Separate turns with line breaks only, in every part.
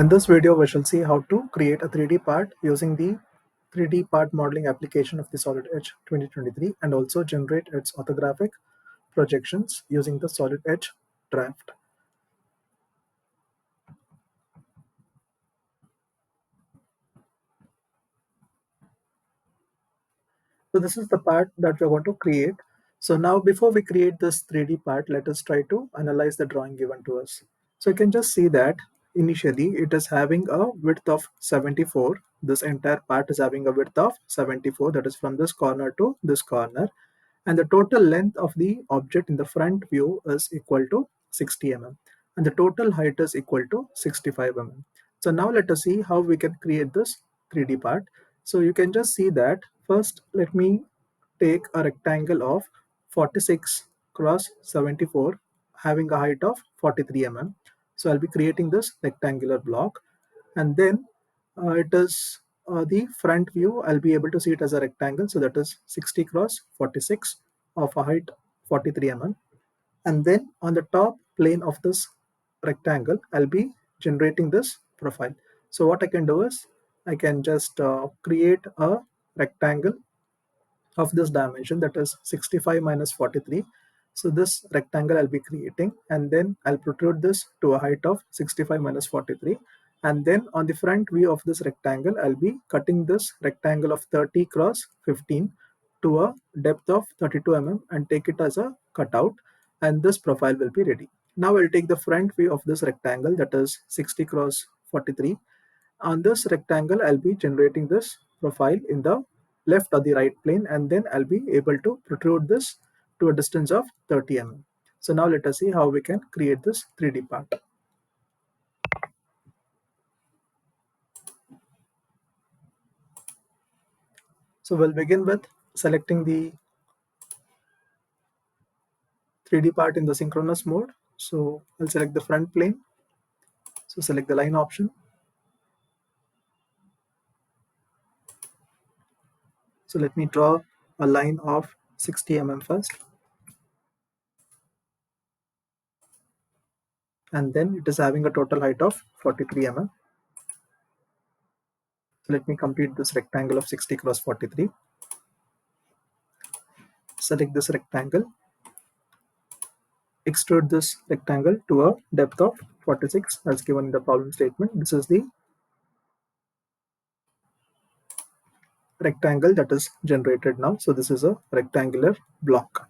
In this video, we shall see how to create a 3D part using the 3D part modeling application of the Solid Edge 2023 and also generate its orthographic projections using the Solid Edge draft. So this is the part that we're going to create. So now before we create this 3D part, let us try to analyze the drawing given to us. So you can just see that initially it is having a width of 74. This entire part is having a width of 74, that is from this corner to this corner. And the total length of the object in the front view is equal to 60 mm. And the total height is equal to 65 mm. So now let us see how we can create this 3D part. So you can just see that first let me take a rectangle of 46 cross 74 having a height of 43 mm. So I'll be creating this rectangular block, and then it is the front view. I'll be able to see it as a rectangle, so that is 60 cross 46 of a height 43 mm. And then on the top plane of this rectangle, I'll be generating this profile. So what I can do is I can just create a rectangle of this dimension, that is 65 minus 43. So this rectangle I'll be creating, and then I'll protrude this to a height of 65 minus 43. And then on the front view of this rectangle, I'll be cutting this rectangle of 30 cross 15 to a depth of 32 mm and take it as a cutout, and this profile will be ready. Now I'll take the front view of this rectangle, that is 60 cross 43. On this rectangle, I'll be generating this profile in the left or the right plane, and then I'll be able to protrude this to a distance of 30 mm. So now let us see how we can create this 3D part. So we'll begin with selecting the 3D part in the synchronous mode. So I'll select the front plane. So select the line option. So let me draw a line of 60 mm first. And then it is having a total height of 43 mm. So let me complete this rectangle of 60 cross 43. Select this rectangle, extrude this rectangle to a depth of 46 as given in the problem statement. This is the rectangle that is generated now. So this is a rectangular block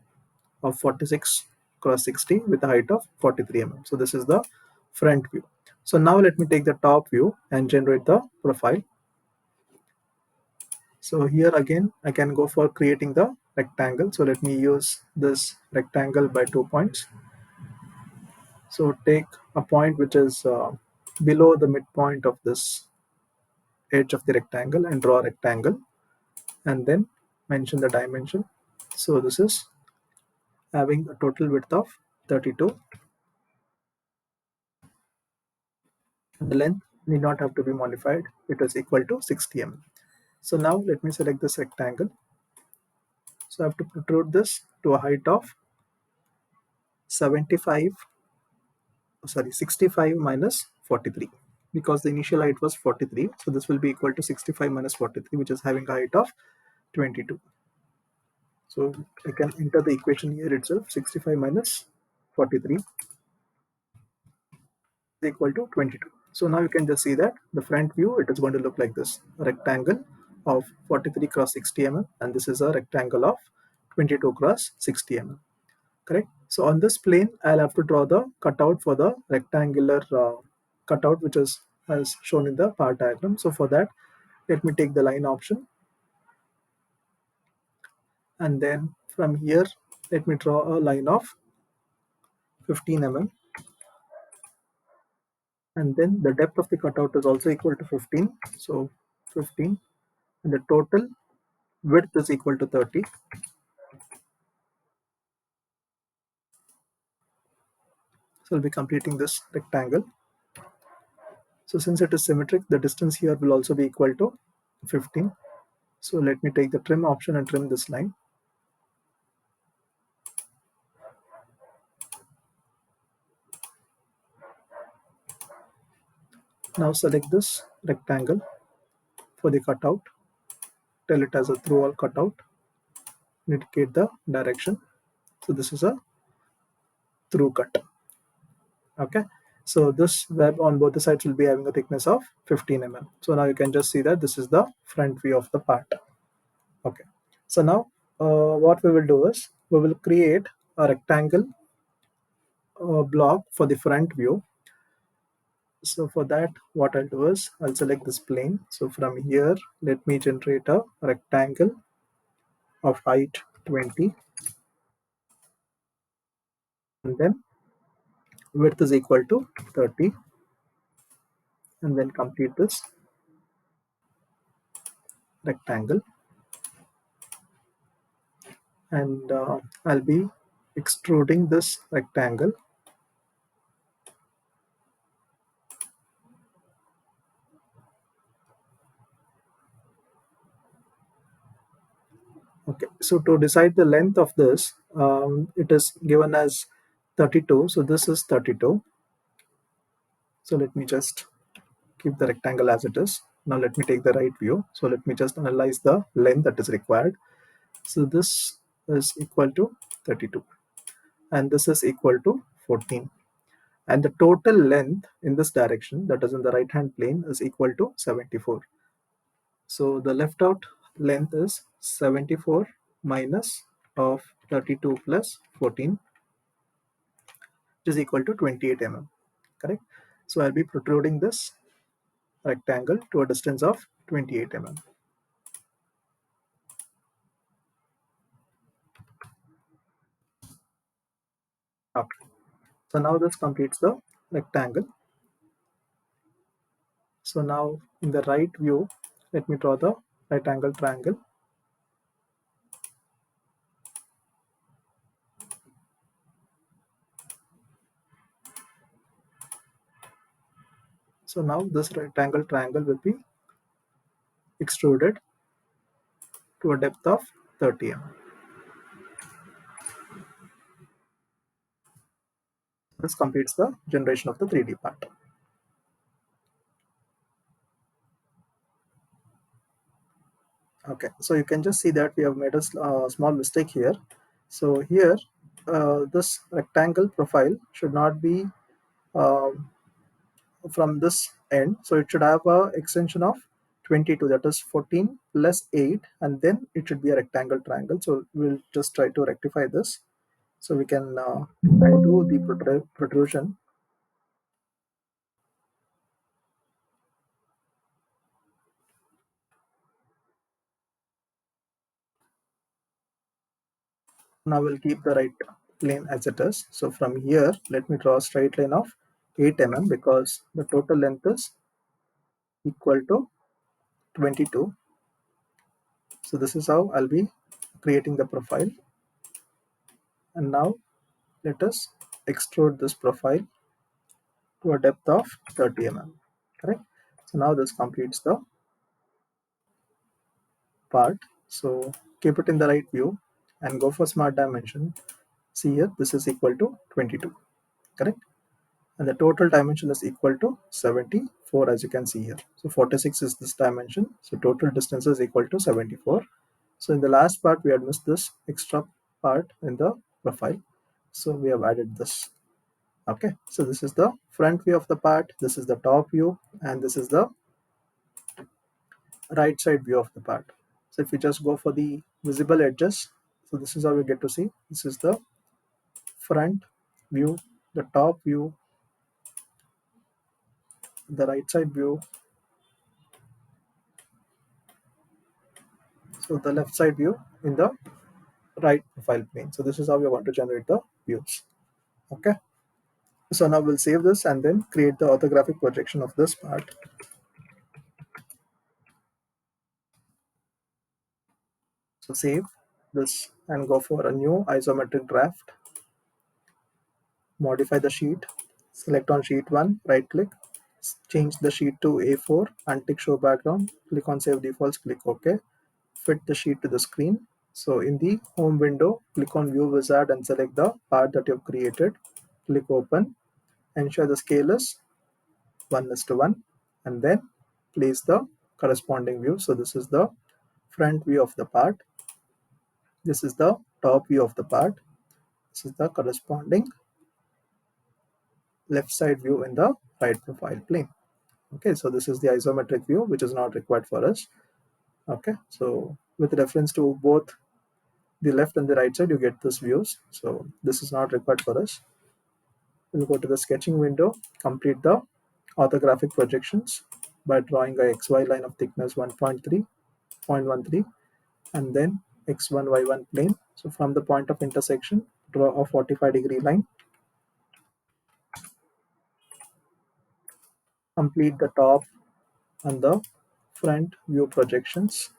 of 46 cross 60 with a height of 43 mm. So this is the front view. So now let me take the top view and generate the profile. So here again I can go for creating the rectangle. So let me use this rectangle by 2 points. So take a point which is below the midpoint of this edge of the rectangle and draw a rectangle, and then mention the dimension. So this is having a total width of 32. The length need not have to be modified. It is equal to 60 mm. So now let me select this rectangle. So I have to protrude this to a height of 65 minus 43, because the initial height was 43. So this will be equal to 65 minus 43, which is having a height of 22. So I can enter the equation here itself. 65 minus 43 is equal to 22. So now you can just see that the front view, it is going to look like this: a rectangle of 43 cross 60 mm, and this is a rectangle of 22 cross 60 mm. Correct? So on this plane, I'll have to draw the cutout for the rectangular cutout, which is as shown in the part diagram. So for that, let me take the line option, and then from here, let me draw a line of 15 mm, and then the depth of the cutout is also equal to 15. So 15, and the total width is equal to 30. So I'll be completing this rectangle. So since it is symmetric, the distance here will also be equal to 15. So let me take the trim option and trim this line. Now select this rectangle for the cutout, tell it as a through all cutout, indicate the direction. So this is a through cut. Okay. So this web on both the sides will be having a thickness of 15 mm. So now you can just see that this is the front view of the part. Okay. So now what we will do is we will create a rectangle block for the front view. So for that, what I'll do is I'll select this plane. So from here, let me generate a rectangle of height 20, and then width is equal to 30, and then complete this rectangle. And I'll be extruding this rectangle. Okay, so to decide the length of this, it is given as 32. So this is 32. So let me just keep the rectangle as it is. Now let me take the right view. So let me just analyze the length that is required. So this is equal to 32 and this is equal to 14. And the total length in this direction, that is in the right hand plane, is equal to 74. So the left out length is 74 minus of 32 plus 14, which is equal to 28 mm. Correct? So I'll be protruding this rectangle to a distance of 28 mm. Okay. So now this completes the rectangle. So now in the right view, let me draw the right angle triangle. So now this rectangle triangle will be extruded to a depth of 30 mm. This completes the generation of the 3D part. Okay, so you can just see that we have made a small mistake here. So here, this rectangle profile should not be um from this end. So it should have a extension of 22, that is 14 plus 8, and then it should be a rectangle triangle. So we'll just try to rectify this. So we can undo the protrusion. Now we'll keep the right plane as it is. So from here, let me draw a straight line of 8 mm because the total length is equal to 22. So this is how I'll be creating the profile. And now let us extrude this profile to a depth of 30 mm. Correct? So now this completes the part. So keep it in the right view and go for smart dimension. See here, this is equal to 22. Correct? And the total dimension is equal to 74, as you can see here. So 46 is this dimension. So total distance is equal to 74. So in the last part, we had missed this extra part in the profile. So we have added this. Okay, so this is the front view of the part, this is the top view, and this is the right side view of the part. So if we just go for the visible edges, so this is how we get to see. This is the front view, the top view, the right side view, so the left side view in the right profile plane. So this is how we want to generate the views. Okay. So now we'll save this and then create the orthographic projection of this part. So save this and go for a new isometric draft. Modify the sheet. Select on sheet 1, right click, change the sheet to A4, untick show background, click on save defaults, click OK. Fit the sheet to the screen. So in the home window, click on view wizard and select the part that you've created. Click open. Ensure the scale is 1:1. and then place the corresponding view. So this is the front view of the part, this is the top view of the part, this is the corresponding left side view in the right profile plane. Okay, so this is the isometric view, which is not required for us. Okay, so with reference to both the left and the right side, you get this views. So this is not required for us. We'll go to the sketching window, complete the orthographic projections by drawing a xy line of thickness 1.3, and then x1, y1 plane. So from the point of intersection, draw a 45-degree line. Complete the top and the front view projections.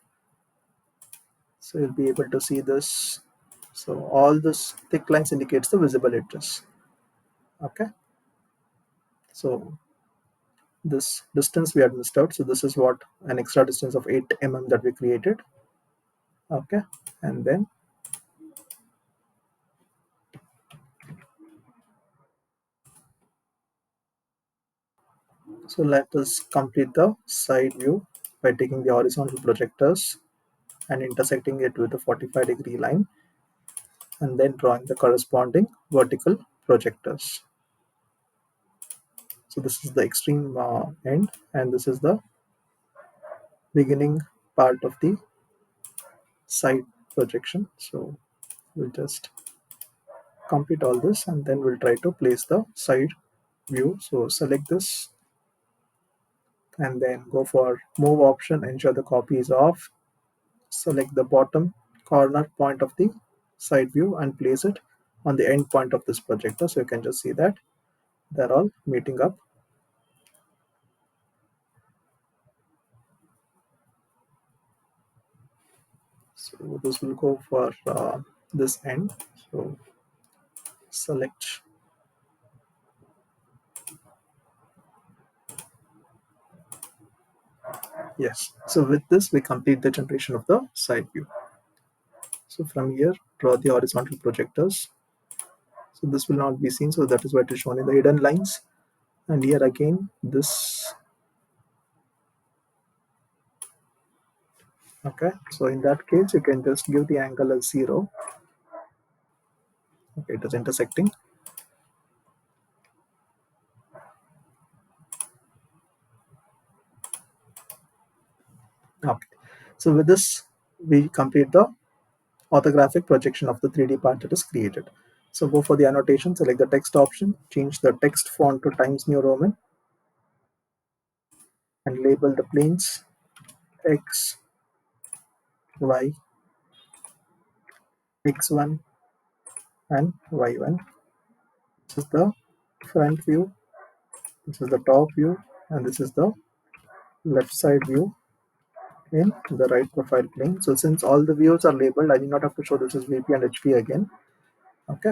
So you'll be able to see this. So all this thick lines indicates the visible edges. Okay. So this distance we had missed out. So this is what an extra distance of 8 mm that we created. Okay. And then so let us complete the side view by taking the horizontal projectors and intersecting it with a 45-degree line, and then drawing the corresponding vertical projectors. So this is the extreme end, and this is the beginning part of the side projection. So we'll just complete all this, and then we'll try to place the side view. So select this and then go for move option, ensure the copy is off, select the bottom corner point of the side view and place it on the end point of this projector. So you can just see that they're all meeting up. So this will go for this end. So select. Yes. So with this, we complete the generation of the side view. So from here, draw the horizontal projectors. So this will not be seen. So that is why it is shown in the hidden lines. And here again, this. Okay. So in that case, you can just give the angle as 0. Okay, it is intersecting. Okay. So with this, we complete the orthographic projection of the 3D part that is created. So go for the annotation, select the text option, change the text font to Times New Roman, and label the planes X, Y, X1, and Y1. This is the front view, this is the top view, and this is the left side view in the right profile plane. So since all the views are labeled, I do not have to show this is VP and HP again. Okay.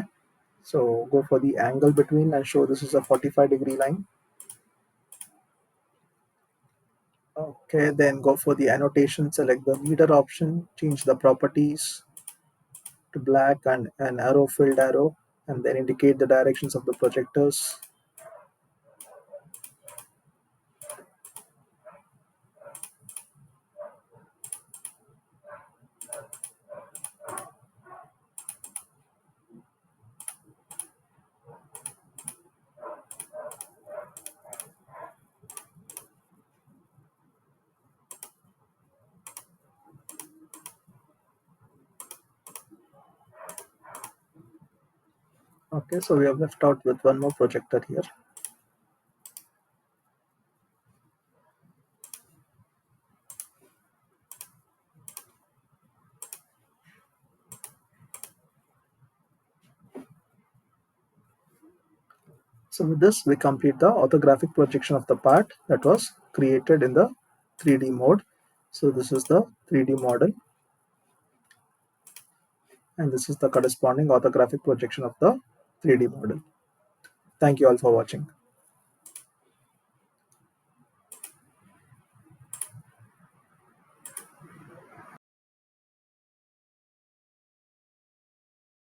So go for the angle between and show this is a 45-degree line. Okay, then go for the annotation, select the leader option, change the properties to black and an arrow filled arrow, and then indicate the directions of the projectors. Okay, so we have left out with one more projector here. So with this, we complete the orthographic projection of the part that was created in the 3D mode. So this is the 3D model, and this is the corresponding orthographic projection of the 3D model. Thank you all for watching.